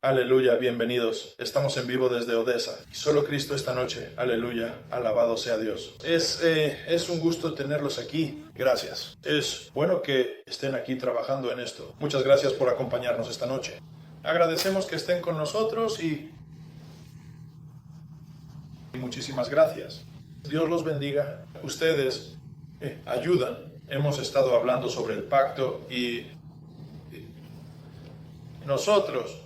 Aleluya, bienvenidos. Estamos en vivo desde Odessa. Solo Cristo esta noche. Aleluya, alabado sea Dios. Es un gusto tenerlos aquí. Gracias. Es bueno que estén aquí trabajando en esto. Muchas gracias por acompañarnos esta noche. Agradecemos que estén con nosotros y muchísimas gracias. Dios los bendiga. Ustedes ayudan. Hemos estado hablando sobre el pacto y nosotros,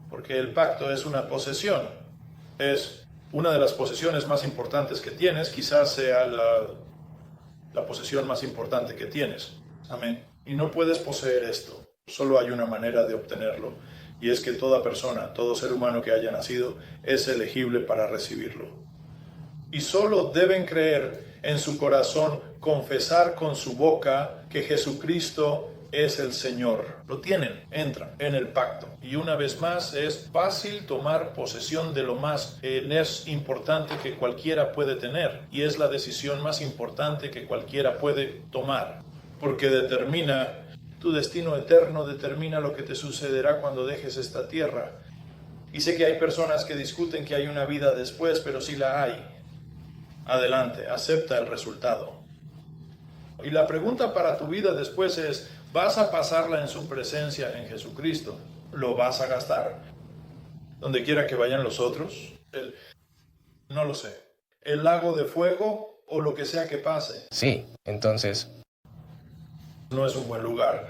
porque el pacto es una posesión, es una de las posesiones más importantes que tienes, quizás sea la posesión más importante que tienes. Amén. Y no puedes poseer esto, solo hay una manera de obtenerlo, y es que toda persona, todo ser humano que haya nacido, es elegible para recibirlo. Y solo deben creer en su corazón, confesar con su boca que Jesucristo es el Señor. Lo tienen, entran en el pacto. Y una vez más es fácil tomar posesión de lo más importante que cualquiera puede tener. Y es la decisión más importante que cualquiera puede tomar. Porque determina tu destino eterno, determina lo que te sucederá cuando dejes esta tierra. Y sé que hay personas que discuten que hay una vida después, pero sí la hay. Adelante, acepta el resultado. Y la pregunta para tu vida después es, ¿vas a pasarla en su presencia en Jesucristo? ¿Lo vas a gastar? Donde quiera que vayan los otros, no lo sé, el lago de fuego o lo que sea que pase. Sí, entonces, No es un buen lugar.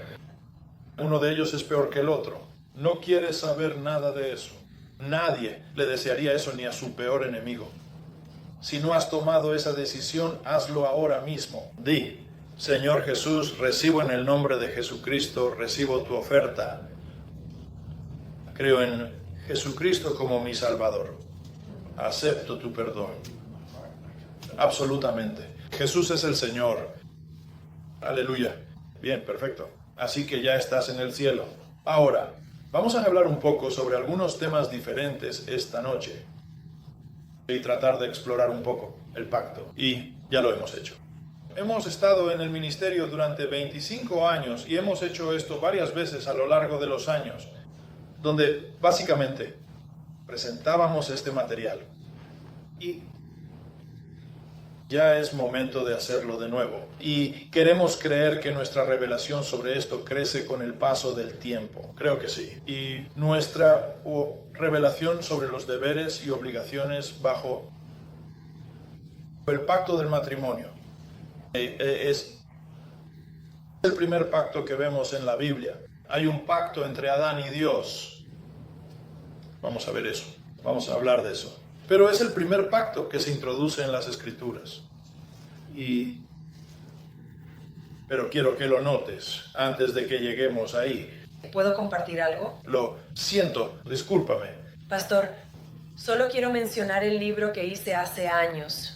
Uno de ellos es peor que el otro. No quieres saber nada de eso. Nadie le desearía eso ni a su peor enemigo. Si no has tomado esa decisión, hazlo ahora mismo. Di, Señor Jesús, recibo en el nombre de Jesucristo, recibo tu oferta. Creo en Jesucristo como mi Salvador. Acepto tu perdón. Absolutamente. Jesús es el Señor. Aleluya. Bien, perfecto. Así que ya estás en el cielo. Ahora, vamos a hablar un poco sobre algunos temas diferentes esta noche y tratar de explorar un poco el pacto. Y ya lo hemos hecho. Hemos estado en el ministerio durante 25 años y hemos hecho esto varias veces a lo largo de los años, donde básicamente presentábamos este material. Y ya es momento de hacerlo de nuevo. Y queremos creer que nuestra revelación sobre esto crece con el paso del tiempo. Creo que sí. Y nuestra revelación sobre los deberes y obligaciones bajo el pacto del matrimonio es el primer pacto que vemos en la Biblia. Hay un pacto entre Adán y Dios. Vamos a ver eso. Vamos a hablar de eso. Pero es el primer pacto que se introduce en las Escrituras. Pero quiero que lo notes antes de que lleguemos ahí. ¿Puedo compartir algo? Lo siento, discúlpame. Pastor, solo quiero mencionar el libro que hice hace años,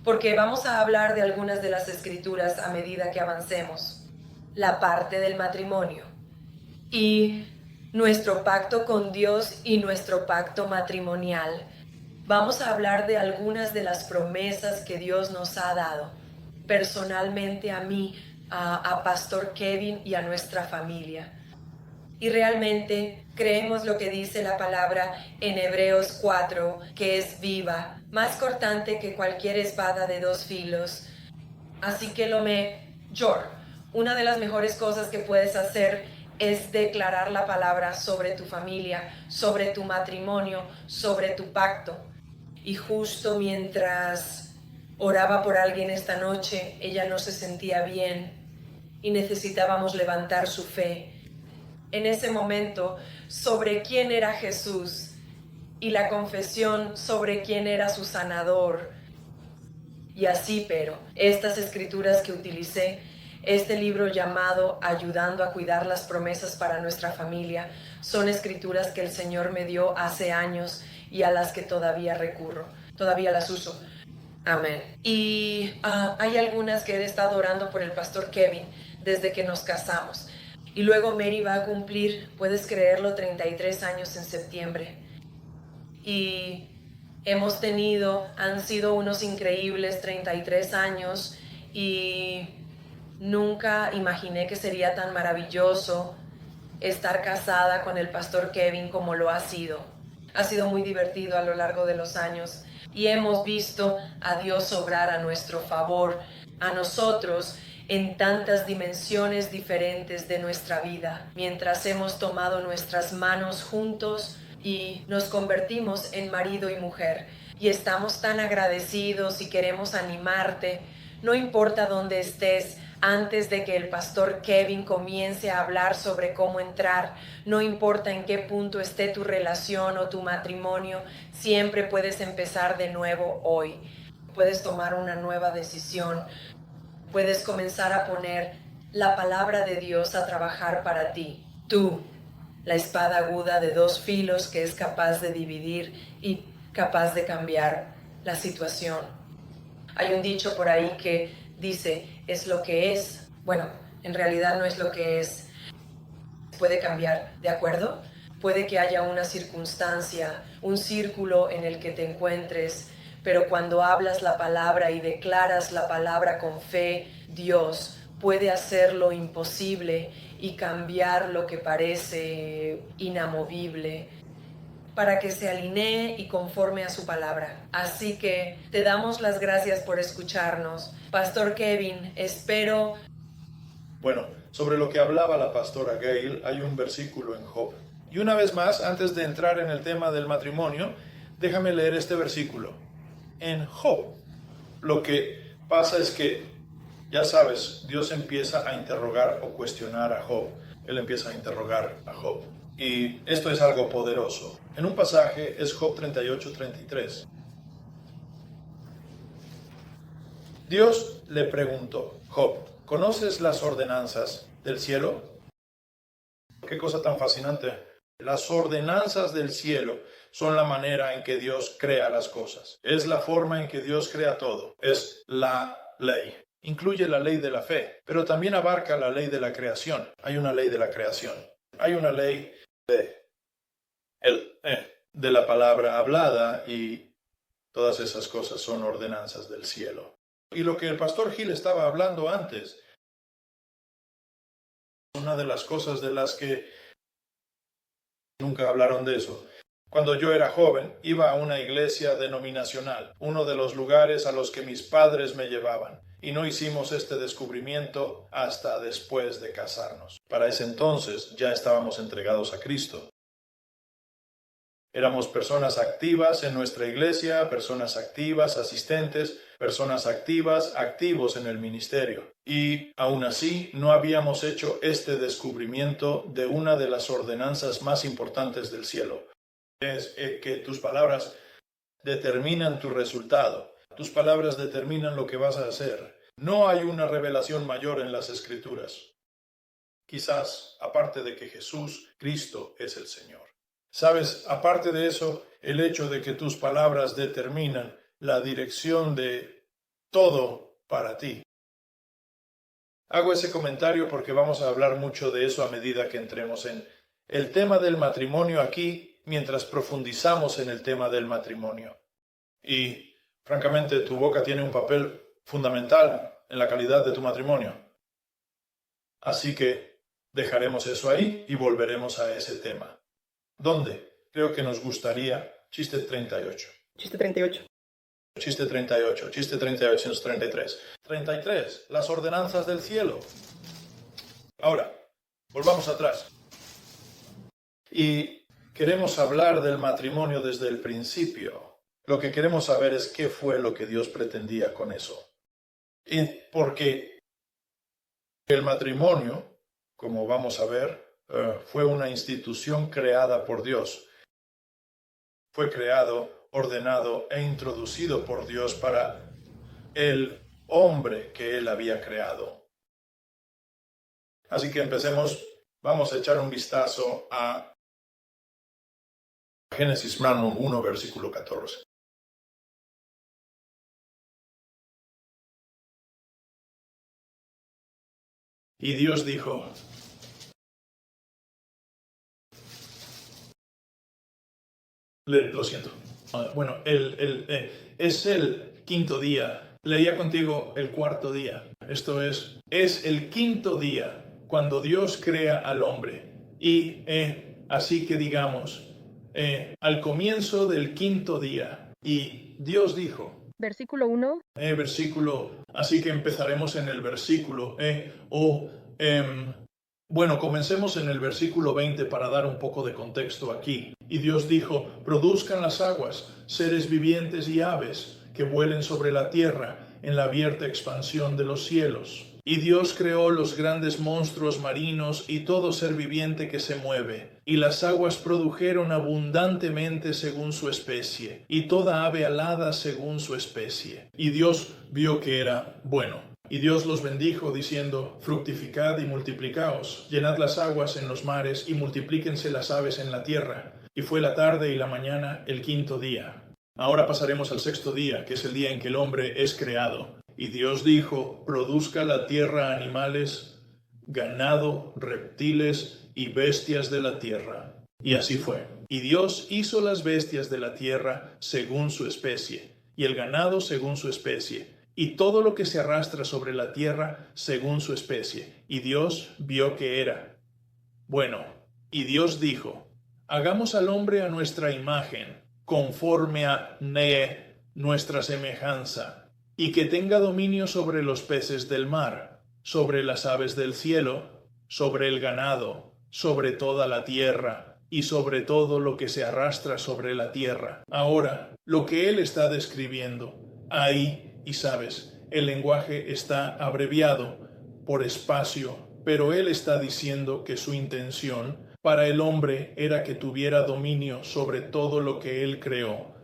porque vamos a hablar de algunas de las escrituras a medida que avancemos. La parte del matrimonio y nuestro pacto con Dios y nuestro pacto matrimonial. Vamos a hablar de algunas de las promesas que Dios nos ha dado, personalmente a mí, a Pastor Kevin y a nuestra familia. Y realmente creemos lo que dice la palabra en Hebreos 4, que es viva, más cortante que cualquier espada de dos filos. Así que una de las mejores cosas que puedes hacer es declarar la palabra sobre tu familia, sobre tu matrimonio, sobre tu pacto. Y justo mientras oraba por alguien esta noche, ella no se sentía bien y necesitábamos levantar su fe. En ese momento, sobre quién era Jesús y la confesión sobre quién era su sanador. Y así, pero estas escrituras que utilicé, este libro llamado Ayudando a cuidar las promesas para nuestra familia, son escrituras que el Señor me dio hace años y a las que todavía recurro, todavía las uso. Amén. Y hay algunas que he estado orando por el pastor Kevin desde que nos casamos. Y luego Mary va a cumplir, puedes creerlo, 33 años en septiembre. Y han sido unos increíbles 33 años y nunca imaginé que sería tan maravilloso estar casada con el pastor Kevin como lo ha sido. Ha sido muy divertido a lo largo de los años y hemos visto a Dios obrar a nuestro favor, a nosotros, en tantas dimensiones diferentes de nuestra vida, mientras hemos tomado nuestras manos juntos y nos convertimos en marido y mujer. Y estamos tan agradecidos y queremos animarte, no importa dónde estés, antes de que el pastor Kevin comience a hablar sobre cómo entrar, no importa en qué punto esté tu relación o tu matrimonio, siempre puedes empezar de nuevo hoy. Puedes tomar una nueva decisión. Puedes comenzar a poner la palabra de Dios a trabajar para ti. Tú, la espada aguda de dos filos que es capaz de dividir y capaz de cambiar la situación. Hay un dicho por ahí que dice, es lo que es. Bueno, en realidad no es lo que es. Puede cambiar, ¿de acuerdo? Puede que haya una circunstancia, un círculo en el que te encuentres, pero cuando hablas la palabra y declaras la palabra con fe, Dios puede hacer lo imposible y cambiar lo que parece inamovible para que se alinee y conforme a su palabra. Así que te damos las gracias por escucharnos. Pastor Kevin, espero... Bueno, sobre lo que hablaba la pastora Gail, hay un versículo en Job. Y una vez más, antes de entrar en el tema del matrimonio, déjame leer este versículo. En Job, lo que pasa es que, ya sabes, Dios empieza a interrogar o cuestionar a Job. Él empieza a interrogar a Job. Y esto es algo poderoso. En un pasaje es Job 38:33. Dios le preguntó, Job, ¿conoces las ordenanzas del cielo? Qué cosa tan fascinante. Las ordenanzas del cielo son la manera en que Dios crea las cosas. Es la forma en que Dios crea todo. Es la ley. Incluye la ley de la fe, pero también abarca la ley de la creación. Hay una ley de la creación. Hay una ley de la palabra hablada y todas esas cosas son ordenanzas del cielo. Y lo que el pastor Gil estaba hablando antes, una de las cosas de las que nunca hablaron de eso. Cuando yo era joven, iba a una iglesia denominacional, uno de los lugares a los que mis padres me llevaban, y no hicimos este descubrimiento hasta después de casarnos. Para ese entonces ya estábamos entregados a Cristo. Éramos personas activas en nuestra iglesia, personas activas, asistentes, personas activas, activos en el ministerio. Y aún así no habíamos hecho este descubrimiento de una de las ordenanzas más importantes del cielo. Es que tus palabras determinan tu resultado. Tus palabras determinan lo que vas a hacer. No hay una revelación mayor en las Escrituras. Quizás, aparte de que Jesús, Cristo, es el Señor. Sabes, aparte de eso, el hecho de que tus palabras determinan la dirección de todo para ti. Hago ese comentario porque vamos a hablar mucho de eso a medida que entremos en el tema del matrimonio aquí, mientras profundizamos en el tema del matrimonio. Y, francamente, tu boca tiene un papel fundamental en la calidad de tu matrimonio. Así que dejaremos eso ahí y volveremos a ese tema. ¿Dónde? Creo que nos gustaría chiste 38. Chiste 38. Chiste 38, chiste 3833. 33, las ordenanzas del cielo. Ahora, volvamos atrás. Y queremos hablar del matrimonio desde el principio. Lo que queremos saber es qué fue lo que Dios pretendía con eso. Y porque el matrimonio, como vamos a ver, fue una institución creada por Dios. Fue creado, ordenado e introducido por Dios para el hombre que Él había creado. Así que empecemos, vamos a echar un vistazo a Génesis 1, versículo 14. Y Dios dijo, lo siento. Bueno, es el quinto día. Leía contigo el cuarto día. Esto es el quinto día cuando Dios crea al hombre. Y así que digamos, al comienzo del quinto día, y Dios dijo, Versículo 1. así que empezaremos en el versículo, bueno, comencemos en el versículo 20 para dar un poco de contexto aquí. Y Dios dijo, produzcan las aguas, seres vivientes y aves, que vuelen sobre la tierra, en la abierta expansión de los cielos. Y Dios creó los grandes monstruos marinos y todo ser viviente que se mueve. Y las aguas produjeron abundantemente según su especie, y toda ave alada según su especie. Y Dios vio que era bueno. Y Dios los bendijo, diciendo, fructificad y multiplicaos, llenad las aguas en los mares, y multiplíquense las aves en la tierra. Y fue la tarde y la mañana el quinto día. Ahora pasaremos al sexto día, que es el día en que el hombre es creado. Y Dios dijo, produzca la tierra animales, ganado, reptiles y bestias de la tierra. Y así fue. Y Dios hizo las bestias de la tierra según su especie, y el ganado según su especie, y todo lo que se arrastra sobre la tierra según su especie. Y Dios vio que era bueno. Y Dios dijo, hagamos al hombre a nuestra imagen, conforme a nuestra semejanza, y que tenga dominio sobre los peces del mar, sobre las aves del cielo, sobre el ganado, sobre toda la tierra, y sobre todo lo que se arrastra sobre la tierra. Ahora, lo que él está describiendo, ahí, y sabes, el lenguaje está abreviado por espacio, pero él está diciendo que su intención para el hombre era que tuviera dominio sobre todo lo que él creó.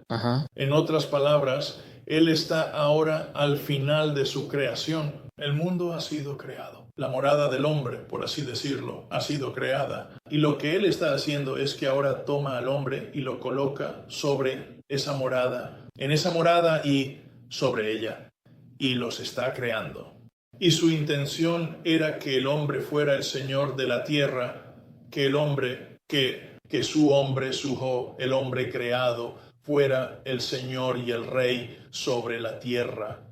En otras palabras, él está ahora al final de su creación. El mundo ha sido creado. La morada del hombre, por así decirlo, ha sido creada. Y lo que él está haciendo es que ahora toma al hombre y lo coloca sobre esa morada, en esa morada y sobre ella. Y los está creando. Y su intención era que el hombre fuera el señor de la tierra, que el hombre, el hombre creado, fuera el Señor y el Rey sobre la tierra,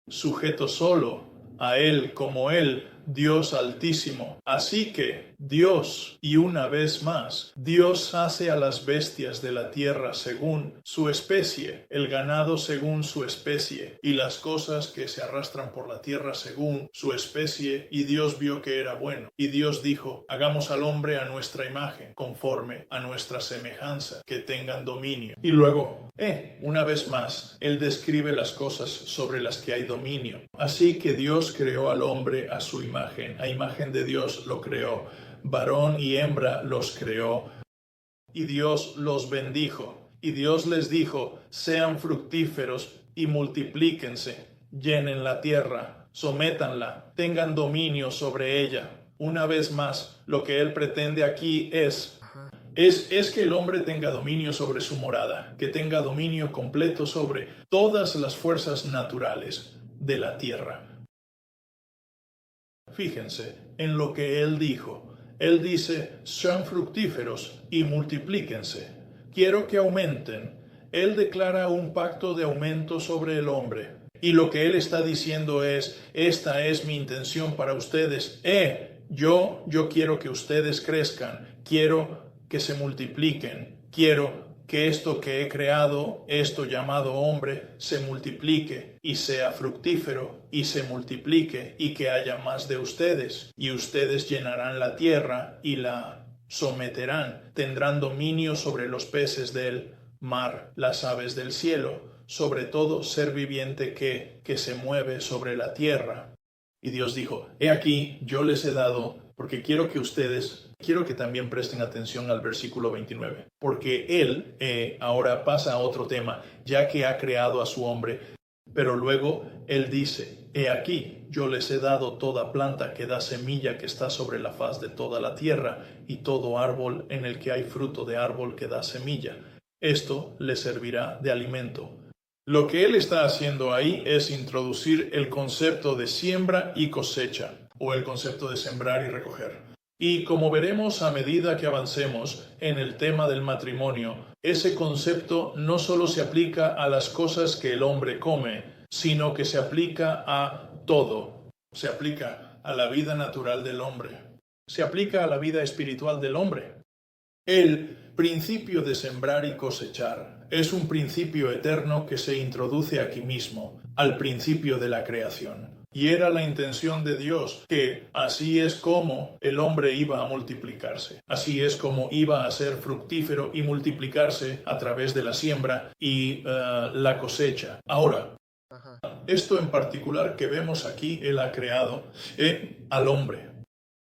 sujeto solo a Él como Él, Dios Altísimo. Así que Dios, y una vez más, Dios hace a las bestias de la tierra según su especie, el ganado según su especie, y las cosas que se arrastran por la tierra según su especie, y Dios vio que era bueno. Y Dios dijo, hagamos al hombre a nuestra imagen, conforme a nuestra semejanza, que tengan dominio. Y luego, una vez más, Él describe las cosas sobre las que hay dominio. Así que Dios creó al hombre a su imagen, a imagen de Dios lo creó, varón y hembra los creó, y Dios los bendijo, y Dios les dijo, sean fructíferos y multiplíquense, llenen la tierra, sométanla, tengan dominio sobre ella. Una vez más, lo que Él pretende aquí es que el hombre tenga dominio sobre su morada, que tenga dominio completo sobre todas las fuerzas naturales de la tierra. Fíjense en lo que Él dijo. Él dice, sean fructíferos y multiplíquense. Quiero que aumenten. Él declara un pacto de aumento sobre el hombre. Y lo que Él está diciendo es, esta es mi intención para ustedes. Yo quiero que ustedes crezcan. Quiero que se multipliquen. Quiero que esto que he creado, esto llamado hombre, se multiplique y sea fructífero y se multiplique y que haya más de ustedes. Y ustedes llenarán la tierra y la someterán. Tendrán dominio sobre los peces del mar, las aves del cielo, sobre todo ser viviente que se mueve sobre la tierra. Y Dios dijo, he aquí, yo les he dado, porque quiero que también presten atención al versículo 29, porque Él ahora pasa a otro tema, ya que ha creado a su hombre, pero luego Él dice, he aquí, yo les he dado toda planta que da semilla que está sobre la faz de toda la tierra, y todo árbol en el que hay fruto de árbol que da semilla. Esto les servirá de alimento. Lo que Él está haciendo ahí es introducir el concepto de siembra y cosecha, o el concepto de sembrar y recoger. Y como veremos a medida que avancemos en el tema del matrimonio, ese concepto no solo se aplica a las cosas que el hombre come, sino que se aplica a todo. Se aplica a la vida natural del hombre. se aplica a la vida espiritual del hombre. El principio de sembrar y cosechar es un principio eterno que se introduce aquí mismo, al principio de la creación. Y era la intención de Dios que así es como el hombre iba a multiplicarse. Así es como iba a ser fructífero y multiplicarse a través de la siembra y la cosecha. Ahora, esto en particular que vemos aquí, Él ha creado al hombre.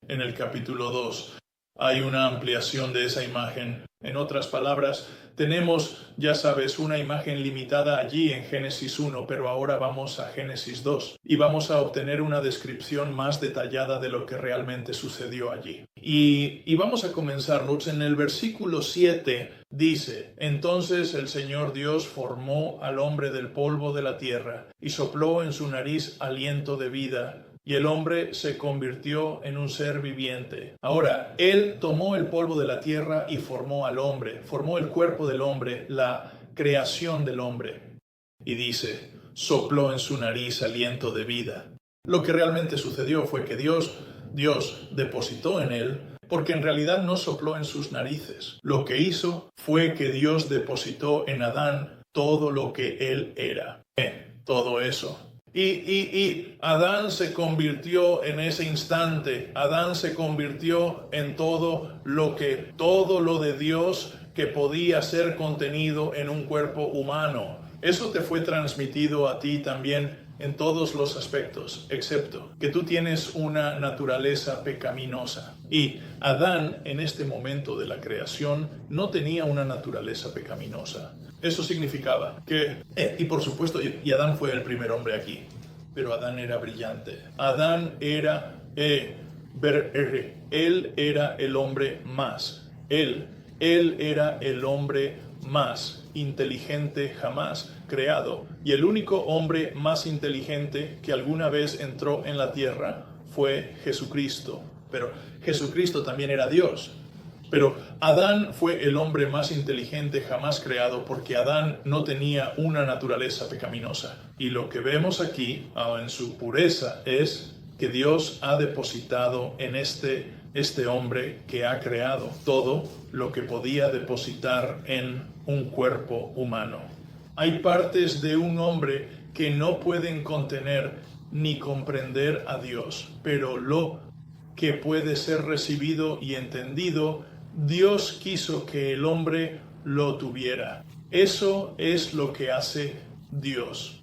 En el capítulo 2 hay una ampliación de esa imagen. En otras palabras, tenemos, ya sabes, una imagen limitada allí en Génesis 1, pero ahora vamos a Génesis 2 y vamos a obtener una descripción más detallada de lo que realmente sucedió allí. Y vamos a comenzar, Lutz. En el versículo 7 dice: Entonces el Señor Dios formó al hombre del polvo de la tierra y sopló en su nariz aliento de vida, y el hombre se convirtió en un ser viviente. Ahora, Él tomó el polvo de la tierra y formó al hombre, formó el cuerpo del hombre, la creación del hombre. Y dice, sopló en su nariz aliento de vida. Lo que realmente sucedió fue que Dios depositó en él, porque en realidad no sopló en sus narices. Lo que hizo fue que Dios depositó en Adán todo lo que él era. Todo eso. Y Adán se convirtió en ese instante. Adán se convirtió en todo lo de Dios que podía ser contenido en un cuerpo humano. Eso te fue transmitido a ti también en todos los aspectos, excepto que tú tienes una naturaleza pecaminosa. Y Adán, en este momento de la creación, no tenía una naturaleza pecaminosa. Eso significaba que, y por supuesto, y Adán fue el primer hombre aquí, pero Adán era brillante. Adán era, él era el hombre más. Él era el hombre más inteligente jamás creado. Y el único hombre más inteligente que alguna vez entró en la tierra fue Jesucristo. Pero Jesucristo también era Dios. Pero Adán fue el hombre más inteligente jamás creado porque Adán no tenía una naturaleza pecaminosa. Y lo que vemos aquí, en su pureza, es que Dios ha depositado en este hombre que ha creado todo lo que podía depositar en un cuerpo humano. Hay partes de un hombre que no pueden contener ni comprender a Dios, pero lo que puede ser recibido y entendido, Dios quiso que el hombre lo tuviera. Eso es lo que hace Dios.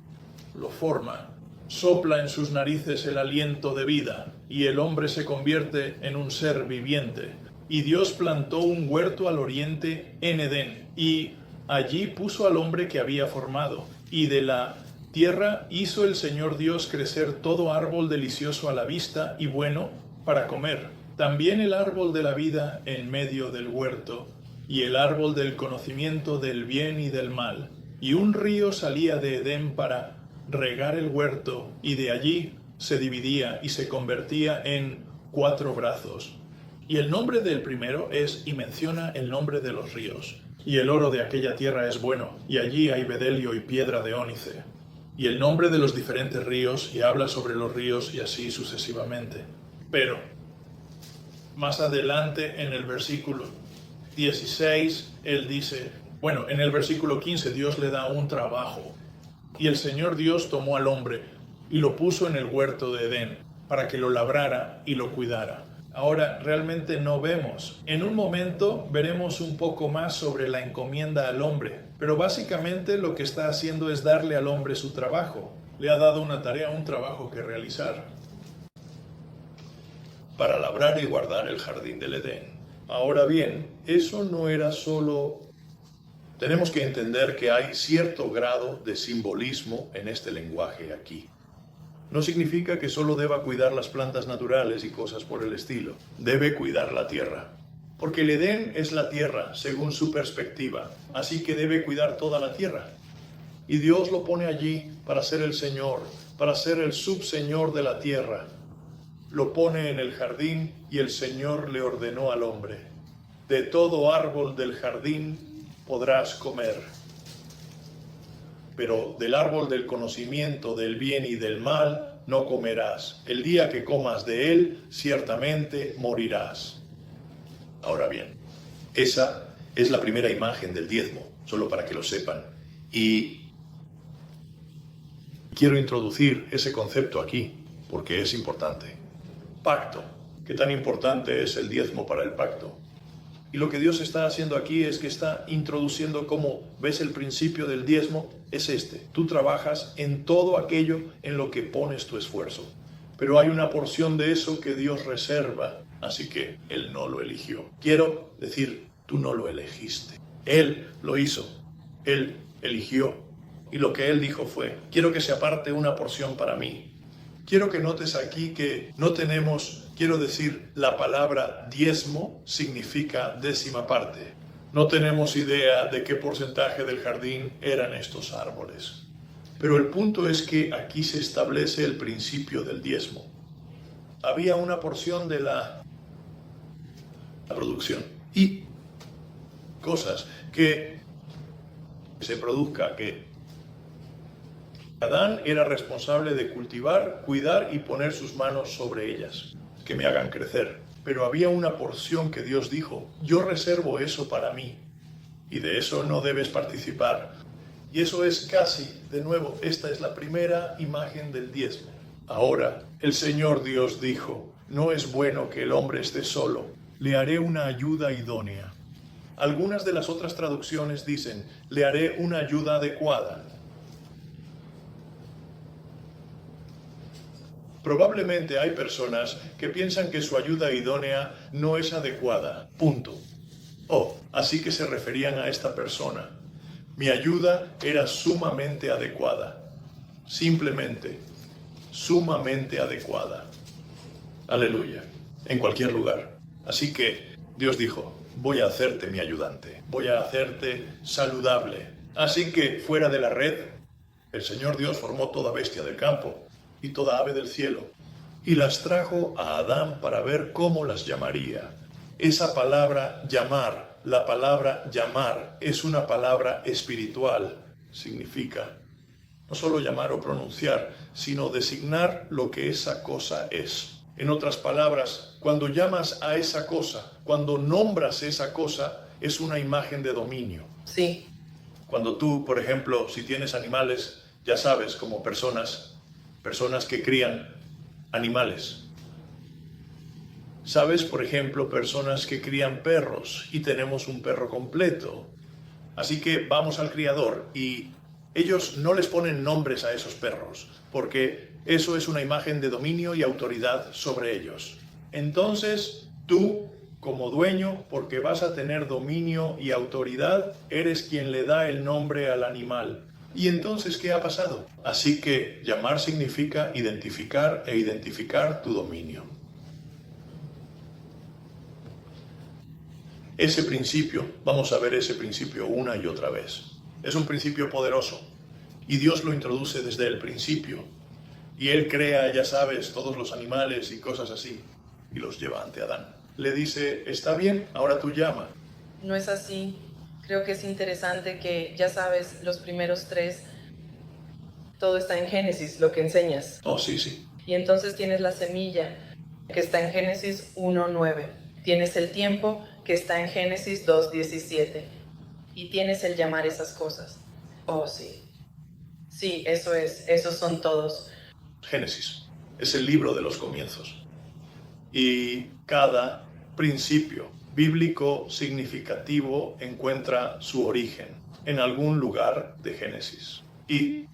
Lo forma, sopla en sus narices el aliento de vida y el hombre se convierte en un ser viviente. Y Dios plantó un huerto al oriente en Edén y allí puso al hombre que había formado. Y de la tierra hizo el Señor Dios crecer todo árbol delicioso a la vista y bueno para comer. También el árbol de la vida en medio del huerto, y el árbol del conocimiento del bien y del mal. Y un río salía de Edén para regar el huerto, y de allí se dividía y se convertía en 4 brazos. Y el nombre del primero y menciona el nombre de los ríos. Y el oro de aquella tierra es bueno, y allí hay bedelio y piedra de ónice. Y el nombre de los diferentes ríos, y habla sobre los ríos, y así sucesivamente. Pero más adelante en el versículo 16, él dice, en el versículo 15 Dios le da un trabajo. Y el Señor Dios tomó al hombre y lo puso en el huerto de Edén para que lo labrara y lo cuidara. Ahora realmente no vemos. En un momento veremos un poco más sobre la encomienda al hombre, pero básicamente lo que está haciendo es darle al hombre su trabajo. Le ha dado una tarea, un trabajo que realizar, para labrar y guardar el jardín del Edén. Ahora bien, eso no era solo... Tenemos que entender que hay cierto grado de simbolismo en este lenguaje aquí. No significa que solo deba cuidar las plantas naturales y cosas por el estilo. Debe cuidar la tierra. Porque el Edén es la tierra, según su perspectiva. Así que debe cuidar toda la tierra. Y Dios lo pone allí para ser el Señor, para ser el subseñor de la tierra. Lo pone en el jardín y el Señor le ordenó al hombre: de todo árbol del jardín podrás comer, pero del árbol del conocimiento del bien y del mal no comerás. El día que comas de él, ciertamente morirás. Ahora bien, esa es la primera imagen del diezmo, solo para que lo sepan. Y quiero introducir ese concepto aquí, porque es importante. Pacto. ¿Qué tan importante es el diezmo para el pacto? Y lo que Dios está haciendo aquí es que está introduciendo, como ves, el principio del diezmo es este. Tú trabajas en todo aquello en lo que pones tu esfuerzo. Pero hay una porción de eso que Dios reserva, así que Él no lo eligió. Quiero decir, tú no lo elegiste. Él lo hizo. Él eligió. Y lo que Él dijo fue, quiero que se aparte una porción para mí. Quiero que notes aquí que no tenemos, quiero decir, la palabra diezmo significa décima parte. No tenemos idea de qué porcentaje del jardín eran estos árboles. Pero el punto es que aquí se establece el principio del diezmo. Había una porción de la producción y cosas que se produzca, que Adán era responsable de cultivar, cuidar y poner sus manos sobre ellas, que me hagan crecer. Pero había una porción que Dios dijo, yo reservo eso para mí, y de eso no debes participar. Y eso es casi, de nuevo, esta es la primera imagen del diezmo. Ahora, el Señor Dios dijo, no es bueno que el hombre esté solo, le haré una ayuda idónea. Algunas de las otras traducciones dicen, le haré una ayuda adecuada. Probablemente hay personas que piensan que su ayuda idónea no es adecuada. Punto. Así que se referían a esta persona. Mi ayuda era sumamente adecuada. Simplemente, sumamente adecuada. Aleluya. En cualquier lugar. Así que Dios dijo, voy a hacerte mi ayudante. Voy a hacerte saludable. Así que fuera de la red, el Señor Dios formó toda bestia del campo y toda ave del cielo, y las trajo a Adán para ver cómo las llamaría. Esa palabra llamar, la palabra llamar, es una palabra espiritual. Significa no solo llamar o pronunciar, sino designar lo que esa cosa es. En otras palabras, cuando llamas a esa cosa, cuando nombras esa cosa, es una imagen de dominio. Sí. Cuando tú, por ejemplo, si tienes animales, ya sabes, como personas que crían animales. Sabes, por ejemplo, personas que crían perros y tenemos un perro completo. Así que vamos al criador y ellos no les ponen nombres a esos perros, porque eso es una imagen de dominio y autoridad sobre ellos. Entonces, tú, como dueño, porque vas a tener dominio y autoridad, eres quien le da el nombre al animal. ¿Y entonces qué ha pasado? Así que llamar significa identificar e identificar tu dominio. Ese principio, vamos a ver ese principio una y otra vez. Es un principio poderoso y Dios lo introduce desde el principio. Y Él crea, ya sabes, todos los animales y cosas así y los lleva ante Adán. Le dice, está bien, ahora tú llama. No es así. Creo que es interesante que, ya sabes, los primeros 3, todo está en Génesis, lo que enseñas. Oh, sí. Y entonces tienes la semilla, que está en Génesis 1:9. Tienes el tiempo, que está en Génesis 2:17. Y tienes el llamar esas cosas. Oh, sí. Sí, eso es. Esos son todos. Génesis es el libro de los comienzos. Y cada principio bíblico significativo encuentra su origen en algún lugar de Génesis. Y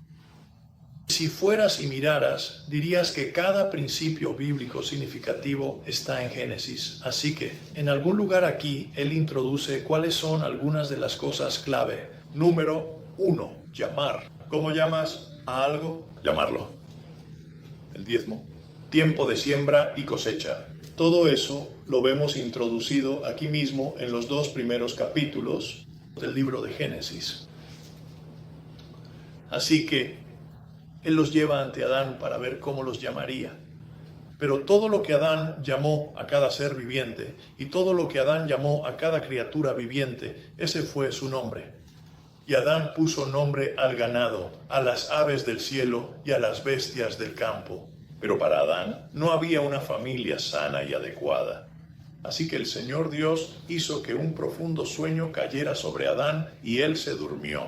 si fueras y miraras, dirías que cada principio bíblico significativo está en Génesis. Así que en algún lugar aquí Él introduce cuáles son algunas de las cosas clave. Número 1, llamar. ¿Cómo llamas a algo? Llamarlo. El diezmo. Tiempo de siembra y cosecha. Todo eso lo vemos introducido aquí mismo en los 2 primeros capítulos del libro de Génesis. Así que Él los lleva ante Adán para ver cómo los llamaría. Pero todo lo que Adán llamó a cada ser viviente y todo lo que Adán llamó a cada criatura viviente, ese fue su nombre. Y Adán puso nombre al ganado, a las aves del cielo y a las bestias del campo. Pero para Adán no había una familia sana y adecuada. Así que el Señor Dios hizo que un profundo sueño cayera sobre Adán y él se durmió.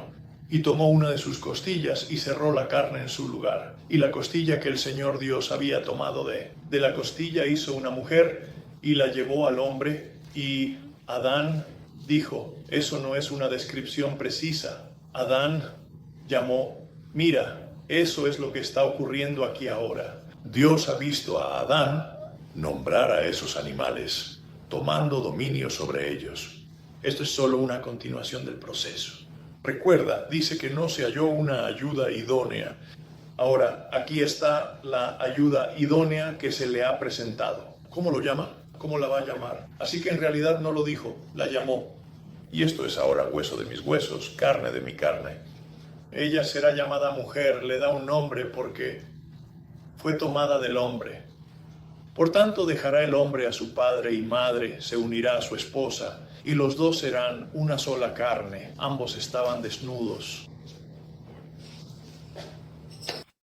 Y tomó una de sus costillas y cerró la carne en su lugar. Y la costilla que el Señor Dios había tomado de la costilla hizo una mujer y la llevó al hombre. Y Adán dijo, eso no es una descripción precisa. Adán llamó, mira, eso es lo que está ocurriendo aquí ahora. Dios ha visto a Adán nombrar a esos animales, tomando dominio sobre ellos. Esto es solo una continuación del proceso. Recuerda, dice que no se halló una ayuda idónea. Ahora, aquí está la ayuda idónea que se le ha presentado. ¿Cómo lo llama? ¿Cómo la va a llamar? Así que en realidad no lo dijo, la llamó. Y esto es ahora hueso de mis huesos, carne de mi carne. Ella será llamada mujer, le da un nombre porque fue tomada del hombre. Por tanto dejará el hombre a su padre y madre, se unirá a su esposa, y los dos serán una sola carne. Ambos estaban desnudos,